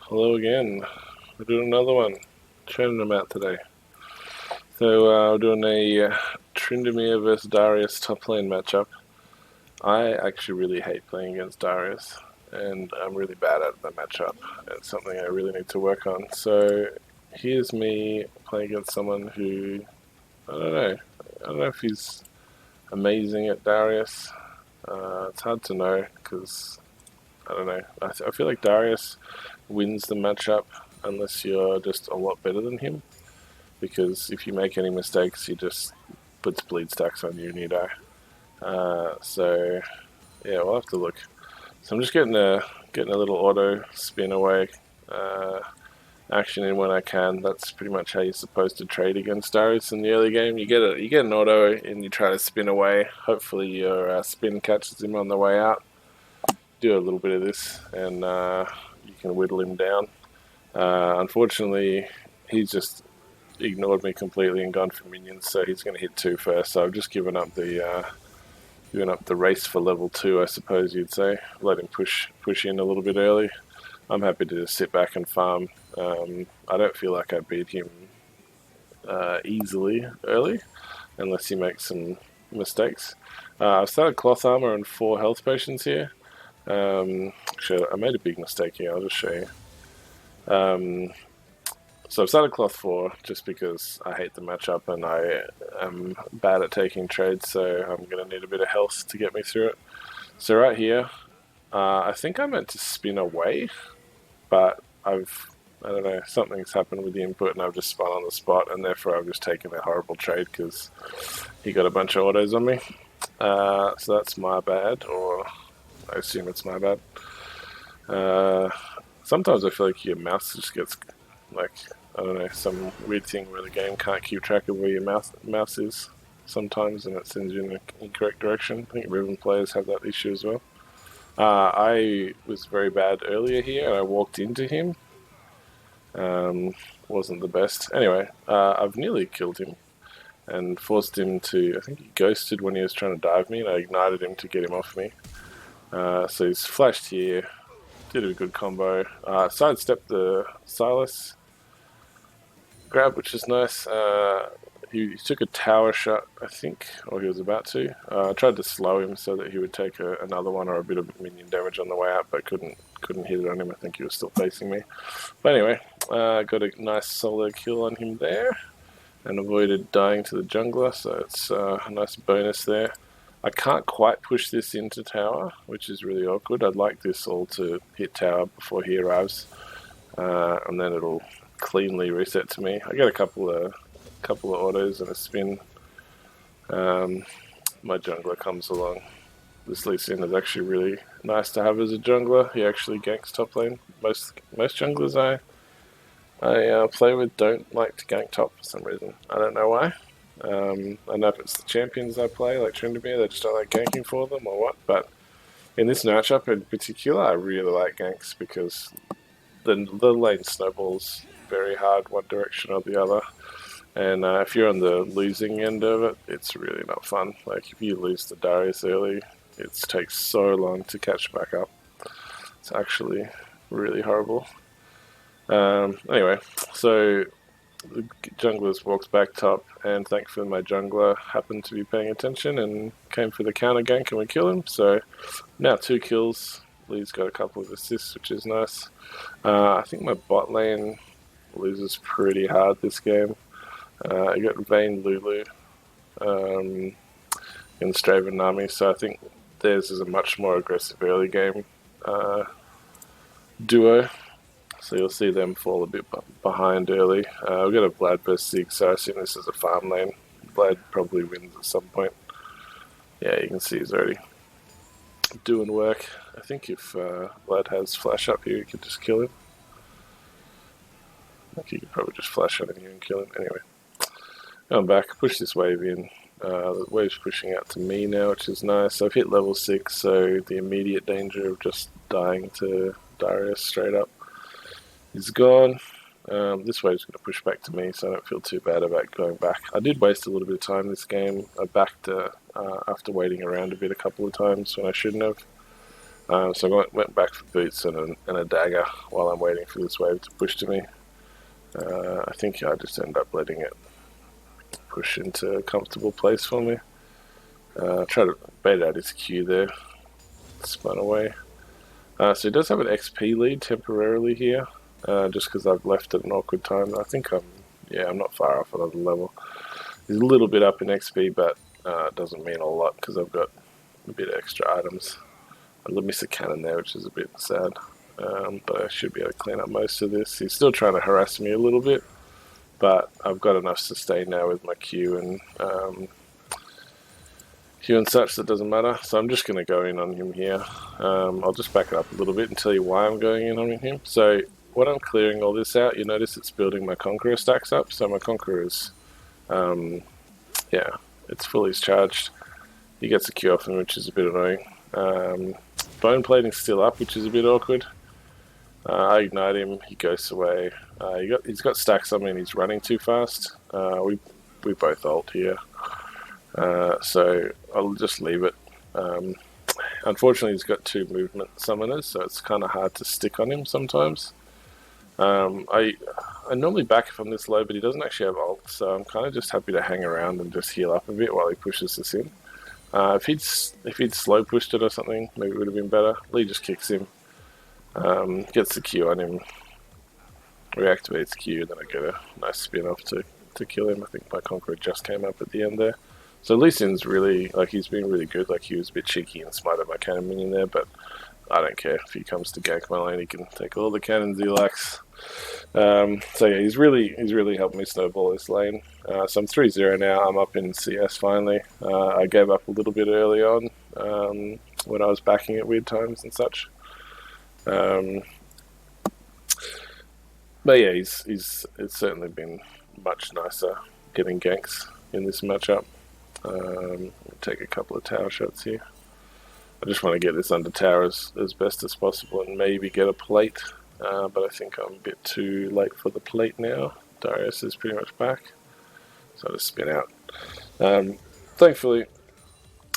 Hello again. We're doing another one. Tryndamere out today. So we're doing a Tryndamere versus Darius top lane matchup. I actually really hate playing against Darius, and I'm really bad at the matchup. It's something I really need to work on. So here's me playing against someone who I don't know. I don't know if he's amazing at Darius. It's hard to know because I don't know. I feel like Darius wins the matchup unless you're just a lot better than him. Because if you make any mistakes, he just puts bleed stacks on you and you die. So yeah, we'll have to look. So I'm just getting a little auto spin away action in when I can. That's pretty much how you're supposed to trade against Darius in the early game. You get an auto and you try to spin away. Hopefully your spin catches him on the way out. Do a little bit of this and you can whittle him down. Unfortunately, he's just ignored me completely and gone for minions, so he's going to hit 2 first. So I've just given up the race for level 2, I suppose you'd say. Let him push in a little bit early. I'm happy to just sit back and farm. I don't feel like I beat him easily early, unless he makes some mistakes. I've started cloth armor and 4 health potions here. Actually, I made a big mistake here. I'll just show you. So I've started cloth 4 just because I hate the matchup and I am bad at taking trades, so I'm going to need a bit of health to get me through it. So right here, I think I meant to spin away, but I don't know, something's happened with the input and I've just spun on the spot, and therefore I've just taken a horrible trade because he got a bunch of autos on me. So that's my bad, or I assume it's my bad. Sometimes I feel like your mouse just gets like, I don't know, some weird thing where the game can't keep track of where your mouse is sometimes, and it sends you in the incorrect direction. I think Riven players have that issue as well. I was very bad earlier here, and I walked into him. Wasn't the best. Anyway, I've nearly killed him and forced him to, I think he ghosted when he was trying to dive me, and I ignited him to get him off me. So he's flashed here, did a good combo. Sidestepped the Silas grab, which is nice. He took a tower shot, I think, or he was about to. I tried to slow him so that he would take another one or a bit of minion damage on the way out, but couldn't hit it on him. I think he was still facing me. But anyway, got a nice solo kill on him there and avoided dying to the jungler, so it's a nice bonus there. I can't quite push this into tower, which is really awkward. I'd like this all to hit tower before he arrives, and then it'll cleanly reset to me. I get a couple of autos and a spin. My jungler comes along. This Lee Sin is actually really nice to have as a jungler. He actually ganks top lane. Most junglers I play with don't like to gank top for some reason. I don't know why. I don't know if it's the champions I play, like Tryndamere, they just don't like ganking for them or what, but in this matchup in particular, I really like ganks because the lane snowballs very hard one direction or the other. And if you're on the losing end of it, it's really not fun. Like, if you lose to Darius early, it takes so long to catch back up. It's actually really horrible. Anyway, so the junglers walks back top, and thankfully my jungler happened to be paying attention and came for the counter gank, and we kill him. So now 2 kills. Lee's got a couple of assists, which is nice. I think my bot lane loses pretty hard this game. I got Vayne Lulu and Straven Nami, so I think theirs is a much more aggressive early game duo. So you'll see them fall a bit behind early. We've got a Vlad vs Zig, so I assume this is a farm lane. Vlad probably wins at some point. Yeah, you can see he's already doing work. I think if Vlad has flash up here, you could just kill him. I think you could probably just flash on him here and kill him. Anyway, going back, push this wave in. The wave's pushing out to me now, which is nice. I've hit level 6, so the immediate danger of just dying to Darius straight up is gone. This wave's going to push back to me, so I don't feel too bad about going back. I did waste a little bit of time this game. I backed after waiting around a bit a couple of times when I shouldn't have. So I went back for boots and a dagger while I'm waiting for this wave to push to me. I think I just end up letting it push into a comfortable place for me. Try to bait out his Q there. Spun away. So he does have an XP lead temporarily here, just because I've left at an awkward time. I think I'm not far off another level. He's a little bit up in XP, but it doesn't mean a lot because I've got a bit of extra items. I missed a cannon there, which is a bit sad, but I should be able to clean up most of this. He's still trying to harass me a little bit, but I've got enough sustain now with my Q and such that doesn't matter. So I'm just going to go in on him here. I'll just back it up a little bit and tell you why I'm going in on him. So when I'm clearing all this out, you notice it's building my Conqueror stacks up. So my Conqueror is, it's fully charged. He gets a Q off him, which is a bit annoying. Bone plating's still up, which is a bit awkward. I ignite him, he goes away. He's got stacks on me and he's running too fast. We both ult here. So I'll just leave it. Unfortunately, he's got 2 movement summoners, so it's kind of hard to stick on him sometimes. I normally back if I'm this low, but he doesn't actually have ult, so I'm kind of just happy to hang around and just heal up a bit while he pushes this in. If he'd slow pushed it or something, maybe it would have been better. Lee just kicks him, gets the Q on him, reactivates Q, and then I get a nice spin off to kill him. I think my Conqueror just came up at the end there. So Lee Sin's really, he's been really good. He was a bit cheeky and smite at my cannon minion there, but I don't care. If he comes to gank my lane, he can take all the cannons he likes. So yeah, he's really helped me snowball this lane. So I'm 3-0 now. I'm up in CS finally. I gave up a little bit early on when I was backing at weird times and such. But yeah, it's certainly been much nicer getting ganks in this matchup. Take a couple of tower shots here. I just want to get this under tower as best as possible and maybe get a plate, but I think I'm a bit too late for the plate now. Darius is pretty much back, so I'll just spin out. Thankfully,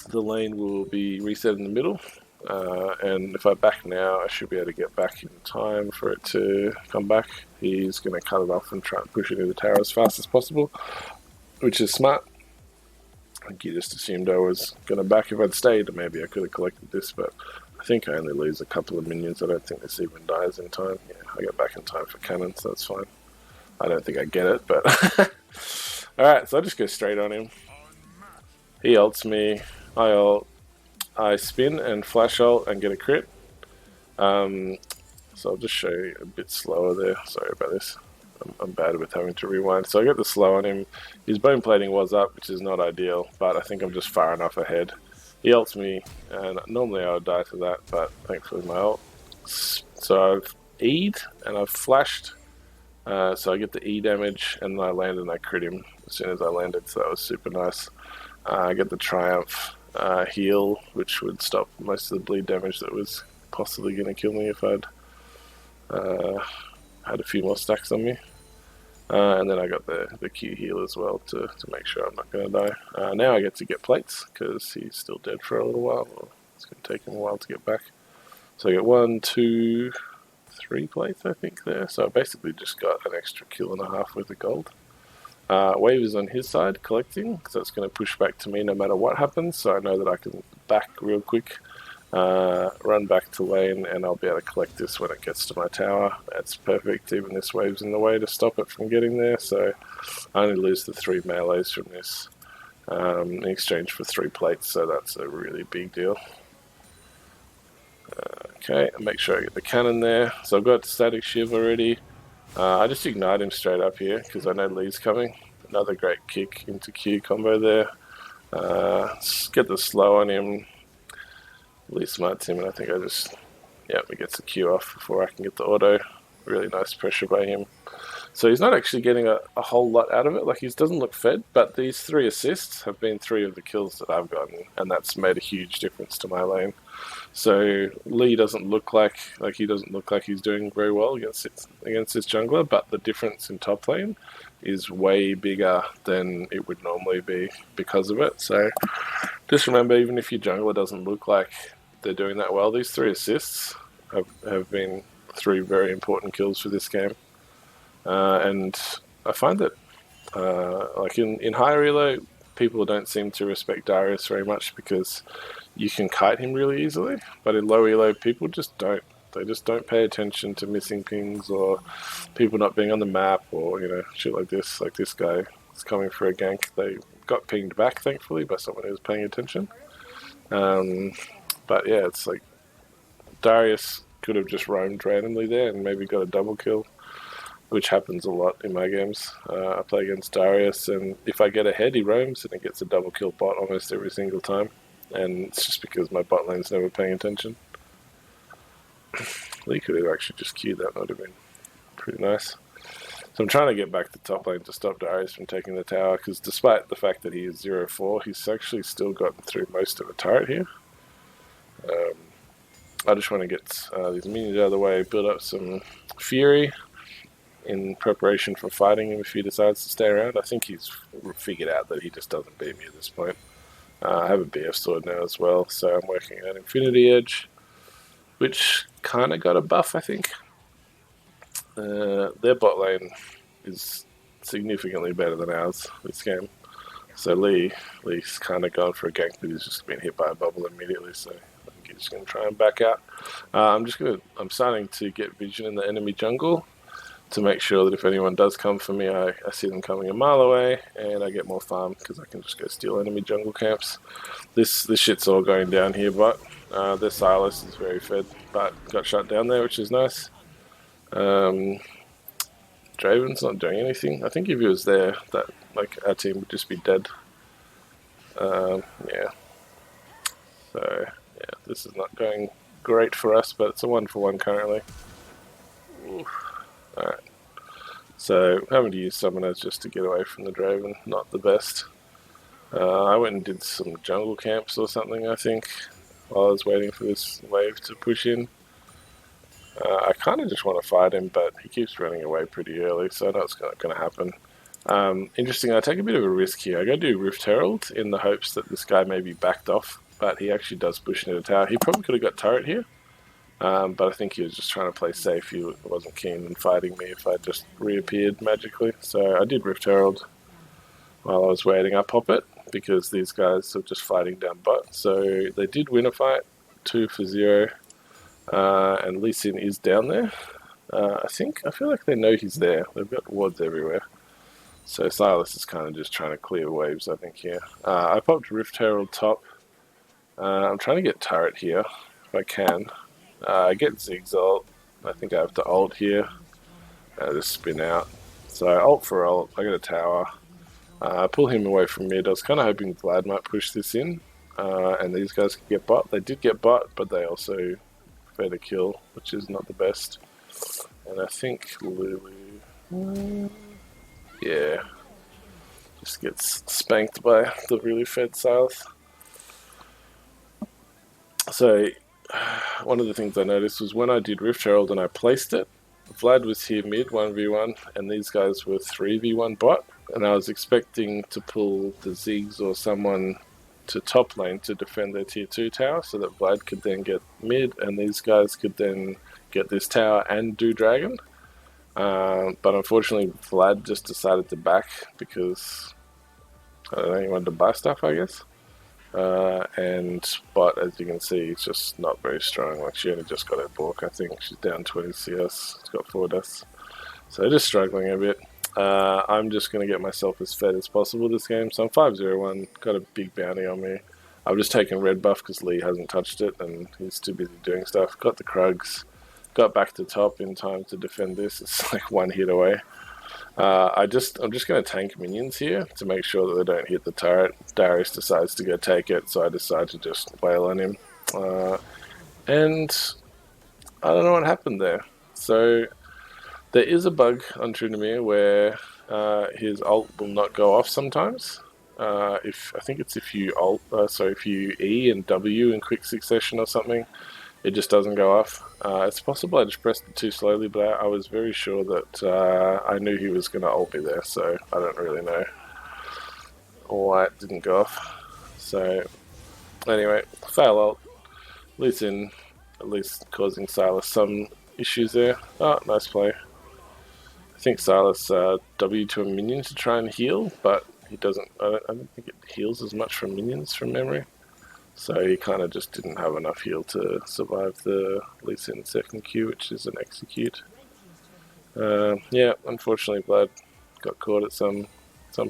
the lane will be reset in the middle, and if I back now, I should be able to get back in time for it to come back. He's going to cut it off and try and push it into the tower as fast as possible, which is smart. I think he just assumed I was going to back if I'd stayed, or maybe I could have collected this, but I think I only lose a couple of minions. I don't think this even dies in time. Yeah, I get back in time for cannon, so that's fine. I don't think I get it, but... Alright, so I'll just go straight on him. He ults me, I ult, I spin and flash ult and get a crit. So I'll just show you a bit slower there. Sorry about this. I'm bad with having to rewind. So I got the slow on him. His bone plating was up, which is not ideal, but I think I'm just far enough ahead. He ults me, and normally I would die to that, but thankfully my ult. So I've E'd, and I've flashed, so I get the E damage, and then I land and I crit him as soon as I landed, so that was super nice. I get the Triumph heal, which would stop most of the bleed damage that was possibly going to kill me if I'd had a few more stacks on me. And then I got the Q heal as well to make sure I'm not going to die. Now I get to get plates because he's still dead for a little while. Or it's going to take him a while to get back. So I get 1, 2, 3 plates I think there. So I basically just got an extra kill and a half with the gold. Wave is on his side collecting because that's going to push back to me no matter what happens. So I know that I can back real quick. Run back to lane and I'll be able to collect this when it gets to my tower. That's perfect, even this wave's in the way to stop it from getting there, so I only lose the 3 melees from this in exchange for 3 plates, so that's a really big deal. Okay, make sure I get the cannon there. So I've got static shiv already. I just ignite him straight up here because I know Lee's coming. Another great kick into Q combo there. Get the slow on him. Lee smarts him, and I think he gets the Q off before I can get the auto. Really nice pressure by him. So he's not actually getting a whole lot out of it. He doesn't look fed, but these 3 assists have been 3 of the kills that I've gotten, and that's made a huge difference to my lane. So Lee doesn't look like he's doing very well against this jungler, but the difference in top lane is way bigger than it would normally be because of it. So just remember, even if your jungler doesn't look like they're doing that well. These 3 assists have been 3 very important kills for this game. And I find that like in higher elo, people don't seem to respect Darius very much because you can kite him really easily. But in low elo, people just don't. They just don't pay attention to missing pings or people not being on the map or, you know, shit like this. Like this guy is coming for a gank. They got pinged back, thankfully, by someone who was paying attention. But yeah, it's like Darius could have just roamed randomly there and maybe got a double kill, which happens a lot in my games. I play against Darius, and if I get ahead, he roams and he gets a double kill bot almost every single time. And it's just because my bot lane's never paying attention. Lee could have actually just queued that, would have been pretty nice. So I'm trying to get back to top lane to stop Darius from taking the tower, because despite the fact that he is 0-4, he's actually still gotten through most of a turret here. I just want to get these minions out of the way, build up some fury in preparation for fighting him if he decides to stay around. I think he's figured out that he just doesn't beat me at this point. I have a BF sword now as well, so I'm working on Infinity Edge, which kind of got a buff, I think. Their bot lane is significantly better than ours this game. So Lee's kind of gone for a gank, but he's just been hit by a bubble immediately, so I think he's going to try and back out. I'm starting to get vision in the enemy jungle to make sure that if anyone does come for me, I see them coming a mile away, and I get more farm because I can just go steal enemy jungle camps. This shit's all going down here, but their Silas is very fed, but got shut down there, which is nice. Draven's not doing anything. I think if he was there, that like our team would just be dead. Yeah. So yeah, this is not going great for us, but it's a 1-for-1 currently. Alright. So having to use summoners just to get away from the Draven, not the best. I went and did some jungle camps or something, I think, while I was waiting for this wave to push in. I kind of just want to fight him, but he keeps running away pretty early, so I know it's not going to happen. Interesting, I take a bit of a risk here. I go do Rift Herald in the hopes that this guy maybe backed off, but he actually does push into the tower. He probably could have got turret here, but I think he was just trying to play safe. He wasn't keen on fighting me if I just reappeared magically. So I did Rift Herald while I was waiting. I pop it because these guys are just fighting down bot. So they did win a fight, 2-0. And Lee Sin is down there. I feel like they know he's there. They've got wards everywhere. So Silas is kind of just trying to clear waves, I think, here. I popped Rift Herald top. I'm trying to get turret here, if I can. I get Ziggs ult. I think I have to ult here. Just spin out. So I ult for ult. I get a tower. I pull him away from mid. I was kind of hoping Vlad might push this in. And these guys could get bot. They did get bot, but they also fed a kill, which is not the best. And I think Lulu, yeah, just gets spanked by the really fed Silas. So one of the things I noticed was when I did Rift Herald and I placed it, Vlad was here mid 1v1 and these guys were 3v1 bot, and I was expecting to pull the Ziggs or someone to top lane to defend their tier 2 tower so that Vlad could then get mid and these guys could then get this tower and do dragon. But unfortunately Vlad just decided to back because I don't know, he wanted to buy stuff, I guess. And bot, as you can see, is just not very strong. Like, she only just got her balk, I think. She's down 20 CS. She's got 4 deaths. So just struggling a bit. I'm just going to get myself as fed as possible this game. So I'm 5-0-1, got a big bounty on me. I've just taken red buff because Lee hasn't touched it and he's too busy doing stuff. Got the Krugs. Got back to top in time to defend this. It's like 1 hit away. I'm just going to tank minions here to make sure that they don't hit the turret. Darius decides to go take it, so I decide to just wail on him. And I don't know what happened there. So there is a bug on Tryndamere where his ult will not go off sometimes. I think it's if you if you E and W in quick succession or something, it just doesn't go off. It's possible I just pressed it too slowly, but I was very sure that I knew he was going to ult me there, so I don't really know why it didn't go off. So anyway, fail ult. Lee Sin at least causing Silas some issues there. Oh, nice play. I think Silas W to a minion to try and heal, but he doesn't. I don't think it heals as much from minions from memory. So he kind of just didn't have enough heal to survive the Lee Sin second Q, which is an execute. Yeah, unfortunately, Vlad got caught at some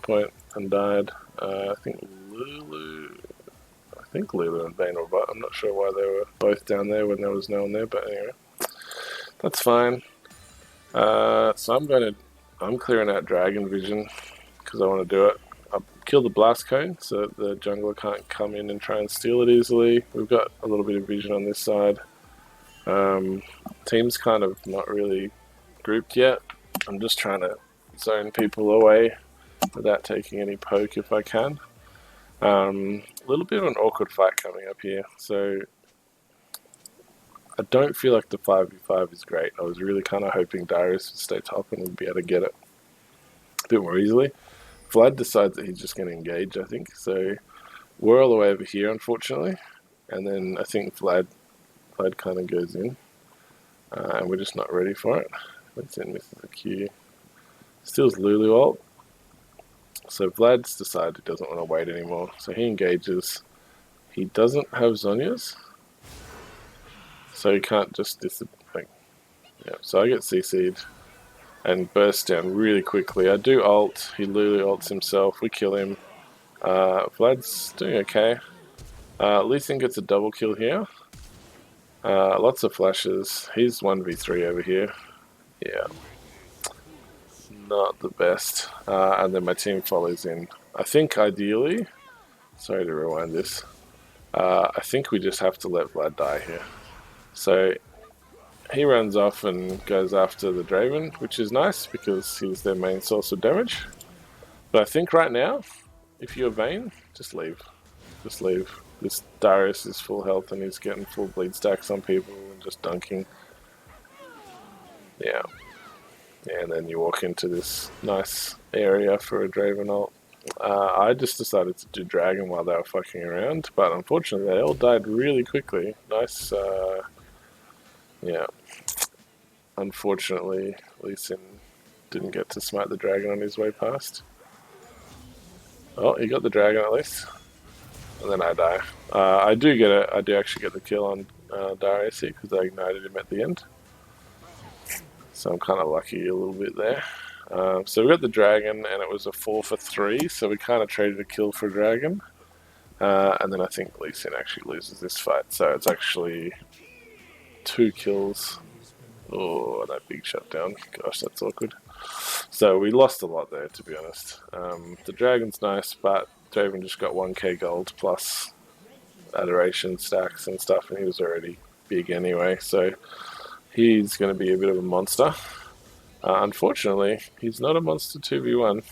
point and died. I think Lulu and Vayne were, but I'm not sure why they were both down there when there was no one there. But anyway, that's fine. So I'm clearing out Dragon Vision because I want to do it. I'll kill the Blast Cone so that the jungler can't come in and try and steal it easily. We've got a little bit of vision on this side. Team's kind of not really grouped yet. I'm just trying to zone people away without taking any poke if I can. A little bit of an awkward fight coming up here, so I don't feel like the 5v5 is great. I was really kind of hoping Darius would stay top and would be able to get it a bit more easily. Vlad decides that he's just going to engage, I think, so we're all the way over here, unfortunately, and then I think Vlad kind of goes in, and we're just not ready for it. Let's in misses a Q. Steals Lulu ult. So Vlad's decided he doesn't want to wait anymore. So he engages. He doesn't have Zhonya's. So he can't just disappear. Yeah, so I get CC'd and burst down really quickly. I do ult. He Lulu ults himself. We kill him. Vlad's doing okay. Lee Sin gets a double kill here. Lots of flashes. He's 1v3 over here. Yeah. Not the best. And then my team follows in. I think ideally, sorry to rewind this, I think we just have to let Vlad die here. So he runs off and goes after the Draven, which is nice because he's their main source of damage. But I think right now, if you're Vayne, just leave. Just leave. This Darius is full health and he's getting full bleed stacks on people and just dunking. Yeah. And then you walk into this nice area for a Draven ult. I just decided to do Dragon while they were fucking around, but unfortunately they all died really quickly. Nice, yeah. Unfortunately, Lee Sin didn't get to smite the Dragon on his way past. Oh, he got the Dragon at least. And then I die. I do actually get the kill on Darius here because I ignited him at the end. So I'm kind of lucky a little bit there. So we got the Dragon, and it was a 4 for 3, so we kind of traded a kill for a Dragon. And then I think Lee Sin actually loses this fight, so it's actually 2 kills. Oh, that big shutdown. Gosh, that's awkward. So we lost a lot there, to be honest. The Dragon's nice, but Draven just got 1k gold plus adoration stacks and stuff, and he was already big anyway, so he's going to be a bit of a monster. Unfortunately, he's not a monster 2v1.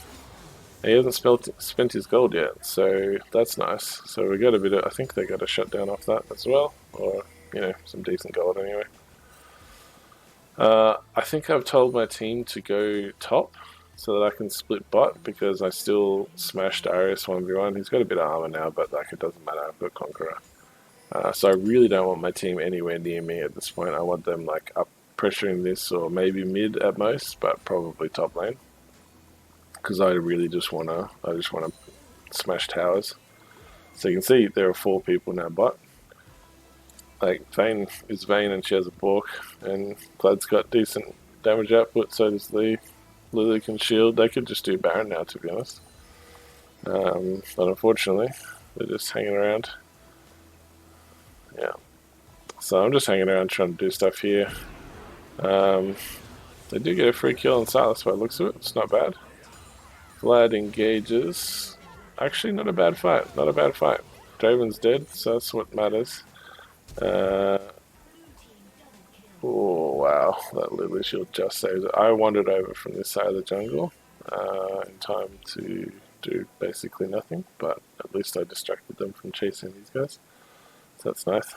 He hasn't spent his gold yet, so that's nice. So we got a bit of, I think they got a shutdown off that as well, or, you know, some decent gold anyway. I think I've told my team to go top so that I can split bot because I still smashed Darius 1v1. He's got a bit of armor now, but like it doesn't matter, I've got Conqueror. So I really don't want my team anywhere near me at this point. I want them like up pressuring this or maybe mid at most, but probably top lane. Because I really just wanna smash towers. So you can see there are 4 people now bot. Like Vayne is Vayne and she has a Bork, and Vlad's got decent damage output, so does Lee. Lily can shield. They could just do Baron now, to be honest. But unfortunately, they're just hanging around. Yeah. So I'm just hanging around trying to do stuff here. They do get a free kill on Silas by the looks of it. It's not bad. Vlad engages. Actually, not a bad fight. Not a bad fight. Draven's dead, so that's what matters. Oh, wow. That Lily shield just saved it. I wandered over from this side of the jungle in time to do basically nothing, but at least I distracted them from chasing these guys. So that's nice.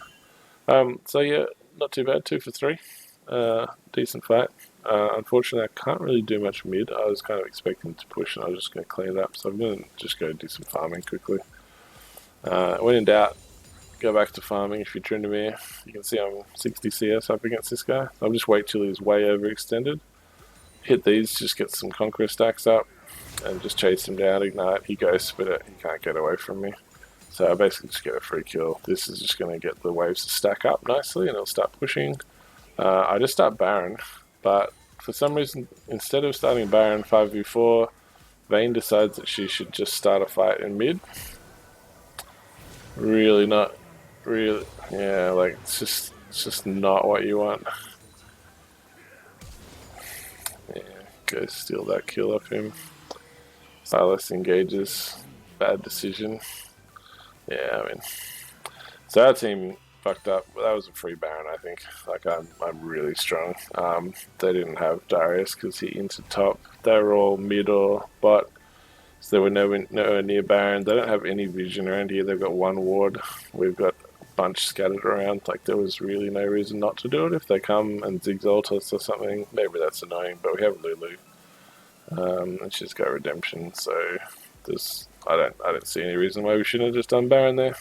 So yeah, not too bad. 2 for 3. Decent fight. Unfortunately, I can't really do much mid. I was kind of expecting to push, and I was just going to clean it up. So I'm going to just go do some farming quickly. When in doubt, go back to farming if you're Tryndamere. You can see I'm 60 CS up against this guy. I'll just wait till he's way overextended. Hit these, just get some Conqueror stacks up, and just chase him down, ignite. He ghosts, but he can't get away from me. So I basically just get a free kill. This is just going to get the waves to stack up nicely, and it'll start pushing. I just start Baron, but for some reason, instead of starting Baron 5v4, Vayne decides that she should just start a fight in mid. Really not, really, yeah, like it's just not what you want. Yeah, go steal that kill off him. Silas engages, bad decision. Yeah, I mean, so our team fucked up. That was a free Baron, I think. Like I'm really strong. They didn't have Darius because he entered top. They were all mid or bot. So there were nowhere near Baron. They don't have any vision around here. They've got one ward. We've got a bunch scattered around. Like there was really no reason not to do it. If they come and zigzalt us or something, maybe that's annoying. But we have Lulu, and she's got redemption. So there's I don't see any reason why we shouldn't have just done Baron there.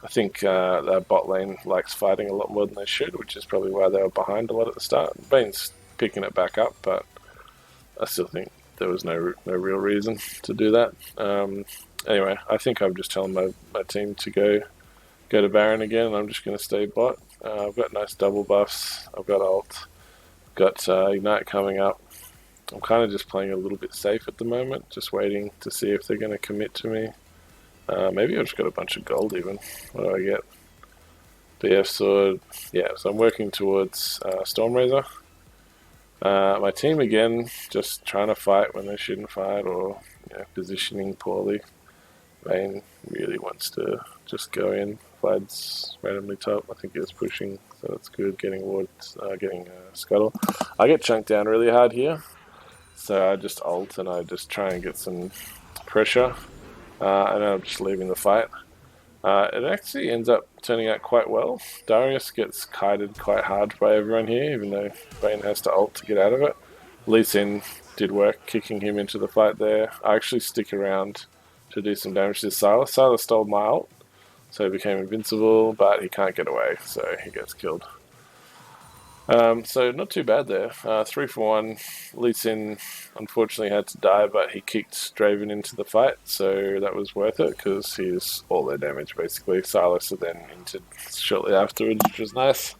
I think their bot lane likes fighting a lot more than they should, which is probably why they were behind a lot at the start. Vayne's picking it back up, but I still think there was no real reason to do that. Anyway, I think I'm just telling my team to go to Baron again, and I'm just going to stay bot. I've got nice double buffs. I've got ult. I've got Ignite coming up. I'm kind of just playing a little bit safe at the moment, just waiting to see if they're going to commit to me. Maybe I've just got a bunch of gold even. What do I get? BF sword. Yeah, so I'm working towards Stormrazor. My team again, just trying to fight when they shouldn't fight, or positioning poorly. Vayne really wants to just go in. Vlad's randomly top. I think he was pushing, so that's good. Getting wards, getting scuttle. I get chunked down really hard here, so I just ult and I just try and get some pressure, and then I'm just leaving the fight. It actually ends up turning out quite well. Darius gets kited quite hard by everyone here, even though Vayne has to ult to get out of it. Lee Sin did work kicking him into the fight there. I actually stick around to do some damage to Silas. Silas stole my ult, so he became invincible, but he can't get away, so he gets killed. So not too bad there. 3 for 1. Lee Sin unfortunately had to die, but he kicked Draven into the fight, so that was worth it because he's all their damage basically. Silas then entered shortly afterwards, which was nice.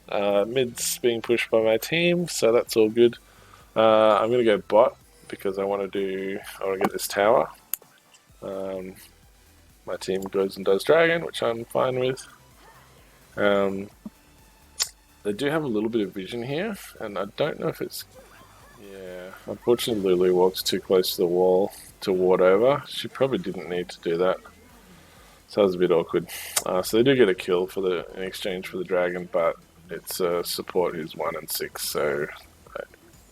Mid's being pushed by my team, so that's all good. I'm gonna go bot because I want to get this tower. My team goes and does dragon, which I'm fine with. They do have a little bit of vision here, and I don't know if it's... Yeah, unfortunately Lulu walks too close to the wall to ward over. She probably didn't need to do that. So that was a bit awkward. So they do get a kill in exchange for the dragon, but it's support who's 1 and 6, so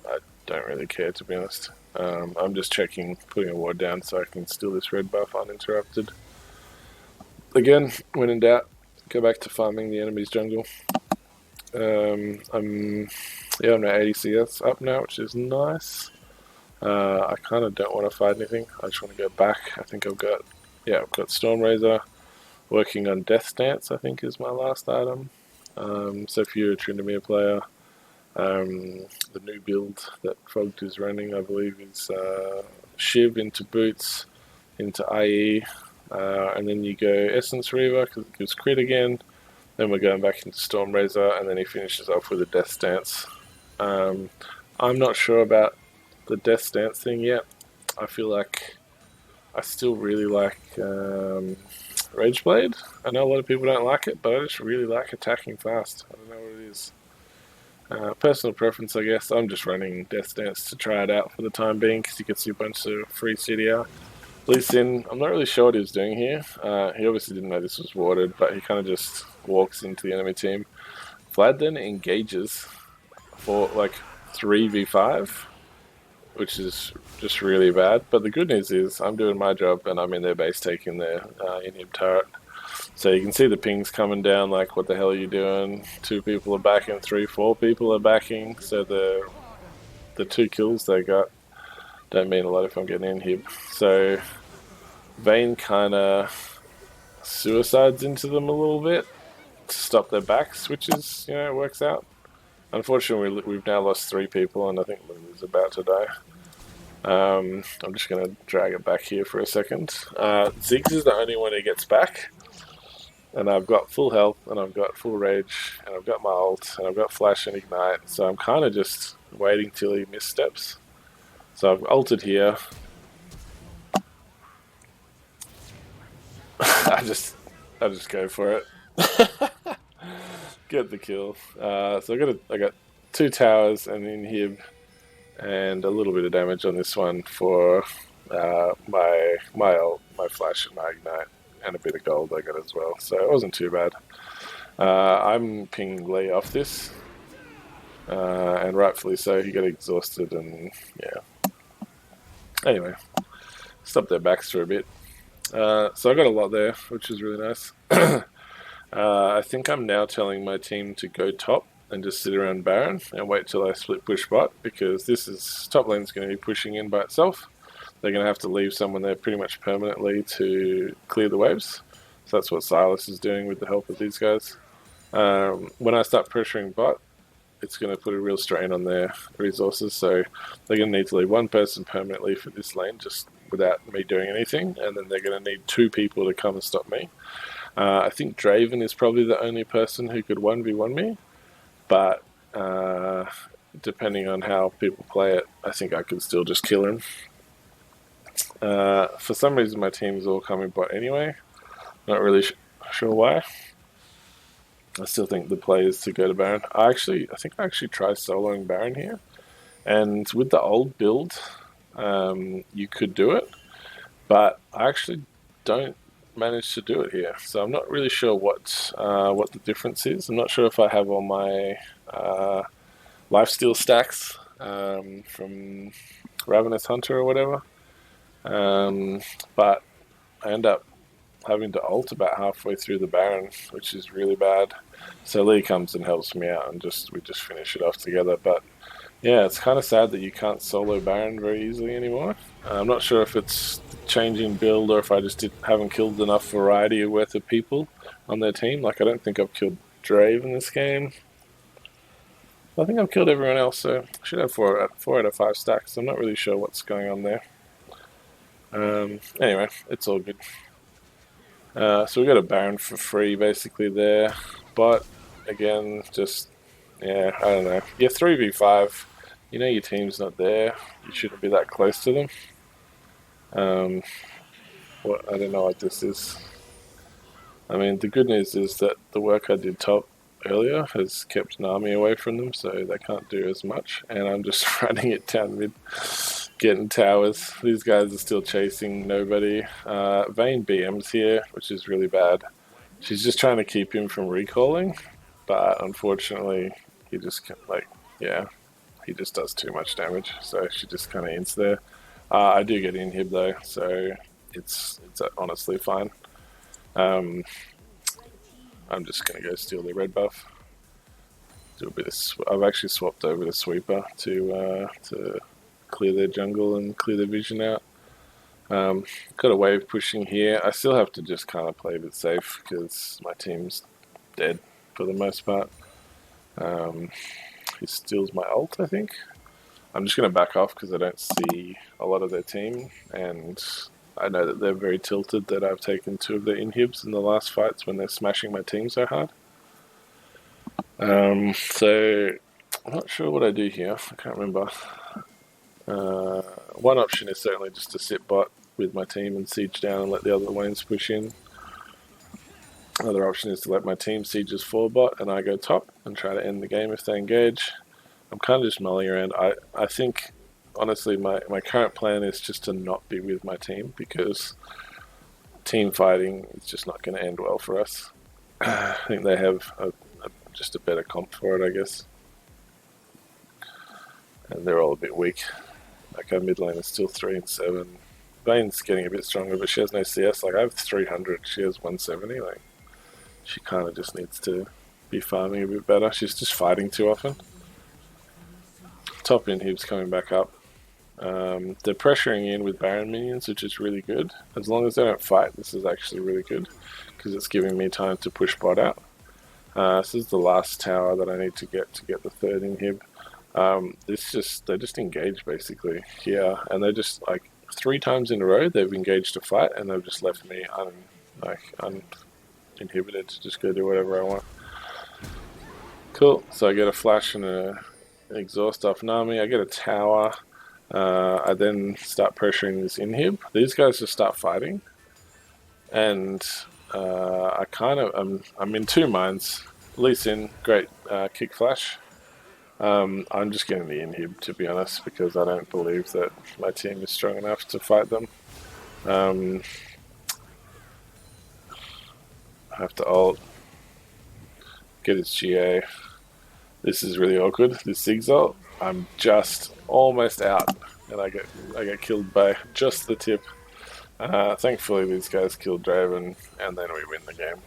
I don't really care, to be honest. I'm just checking, putting a ward down so I can steal this red buff uninterrupted. Again, when in doubt, go back to farming the enemy's jungle. I'm at 80 CS up now, which is nice. I kind of don't want to fight anything. I just want to go back. I think I've got Stormrazor. Working on Death Stance, I think, is my last item. So if you're a Tryndamere player, the new build that Frogged is running, I believe, is Shiv into Boots, into IE, and then you go Essence Reaver because it gives crit again. Then we're going back into Stormrazor, and then he finishes off with a Death Stance. I'm not sure about the Death Stance thing yet. I feel like I still really like Rageblade. I know a lot of people don't like it, but I just really like attacking fast. I don't know what it is. Personal preference, I guess. I'm just running Death Stance to try it out for the time being, because you can see a bunch of free CDR. Lee Sin, I'm not really sure what he was doing here. He obviously didn't know this was warded, but he kind of just walks into the enemy team. Vlad then engages for like 3v5, which is just really bad. But the good news is I'm doing my job and I'm in their base taking their inhib turret. So you can see the pings coming down like, what the hell are you doing? 2 people are backing, 3, 4 people are backing. So the 2 kills they got don't mean a lot if I'm getting inhib. So Vayne kind of suicides into them a little bit. to stop their backs, which is, it works out. Unfortunately, we've now lost 3 people, and I think Lily's about to die. I'm just going to drag it back here for a second. Ziggs is the only one who gets back. And I've got full health, and I've got full rage, and I've got my ult, and I've got flash and ignite. So I'm kind of just waiting till he missteps. So I've ulted here. I just go for it. Get the kill. So I got 2 towers and inhib, and a little bit of damage on this one for my ult, my flash and my ignite, and a bit of gold I got as well. So it wasn't too bad. I'm pinging Lee off this, and rightfully so. He got exhausted, and yeah. Anyway, stopped their backs for a bit. So I got a lot there, which is really nice. I think I'm now telling my team to go top and just sit around Baron and wait till I split push bot, because top lane's going to be pushing in by itself. They're going to have to leave someone there pretty much permanently to clear the waves. So that's what Silas is doing with the help of these guys. When I start pressuring bot, it's going to put a real strain on their resources. So they're going to need to leave 1 person permanently for this lane, just without me doing anything. And then they're going to need 2 people to come and stop me. I think Draven is probably the only person who could 1v1 me. But depending on how people play it, I think I could still just kill him. For some reason, my team's all coming bot anyway. Not really sure why. I still think the play is to go to Baron. I think I actually tried soloing Baron here. And with the old build, you could do it. But I actually don't manage to do it here. So I'm not really sure what the difference is. I'm not sure if I have all my lifesteal stacks from Ravenous Hunter or whatever. But I end up having to ult about halfway through the Baron, which is really bad. So Lee comes and helps me out, and we just finish it off together. But yeah, it's kind of sad that you can't solo Baron very easily anymore. I'm not sure if it's changing build or if I just haven't killed enough variety worth of people on their team. Like, I don't think I've killed Drave in this game. I think I've killed everyone else, so I should have 4 out of 5 stacks. I'm not really sure what's going on there. Anyway, it's all good. So we got a Baron for free basically there. But again, just, yeah, I don't know. Yeah, 3v5. You know your team's not there. You shouldn't be that close to them. I don't know what this is. I mean, the good news is that the work I did top earlier has kept Nami away from them, so they can't do as much. And I'm just running it down mid, getting towers. These guys are still chasing nobody. Vayne BM's here, which is really bad. She's just trying to keep him from recalling, but unfortunately, he just, he just does too much damage, so she just kind of ends there. I do get inhib though, so it's honestly fine. I'm just going to go steal the red buff. Do a bit of. I've actually swapped over to sweeper to clear their jungle and clear their vision out. Got a wave pushing here. I still have to just kind of play a bit safe because my team's dead for the most part. He steals my ult, I think. I'm just going to back off because I don't see a lot of their team, and I know that they're very tilted that I've taken 2 of their inhibs in the last fights when they're smashing my team so hard. So I'm not sure what I do here. I can't remember. One option is certainly just to sit bot with my team and siege down and let the other lanes push in. Another option is to let my team sieges 4 bot and I go top and try to end the game if they engage. I'm kind of just mulling around. I think, honestly, my current plan is just to not be with my team because team fighting is just not going to end well for us. I think they have just a better comp for it, I guess. And they're all a bit weak. Like, our mid lane is still 3 and 7. Vayne's getting a bit stronger, but she has no CS. Like, I have 300, she has 170. Like, she kind of just needs to be farming a bit better. She's just fighting too often. Top inhib's coming back up. They're pressuring in with Baron minions, which is really good. As long as they don't fight, this is actually really good because it's giving me time to push bot out. This is the last tower that I need to get the third inhib. They just engage basically here, and they just like 3 times in a row they've engaged a fight, and they've just left me uninhibited to just go do whatever I want. Cool. So I get a flash and an exhaust off Nami. I get a tower. I then start pressuring this inhib. These guys just start fighting, and I'm in two minds. Lee Sin, great kick flash. I'm just getting the inhib, to be honest, because I don't believe that my team is strong enough to fight them. I have to ult, get his GA. This is really awkward. This Ziggs ult, I'm just almost out, and I get killed by just the tip. Thankfully, these guys killed Draven, and then we win the game.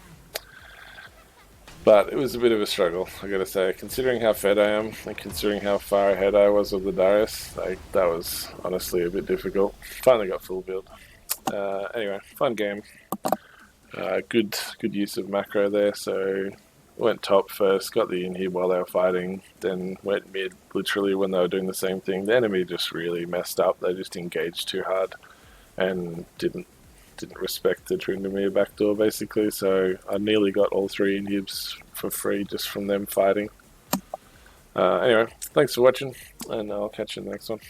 But it was a bit of a struggle, I gotta say. Considering how fed I am, and considering how far ahead I was of the Darius, that was honestly a bit difficult. Finally got full build. Anyway, fun game. Good use of macro there. So went top first, got the inhib while they were fighting, then went mid literally when they were doing the same thing. The enemy just really messed up. They just engaged too hard and didn't respect the Tryndamere backdoor basically. So I nearly got all 3 inhibs for free just from them fighting. Anyway, thanks for watching, and I'll catch you in the next one.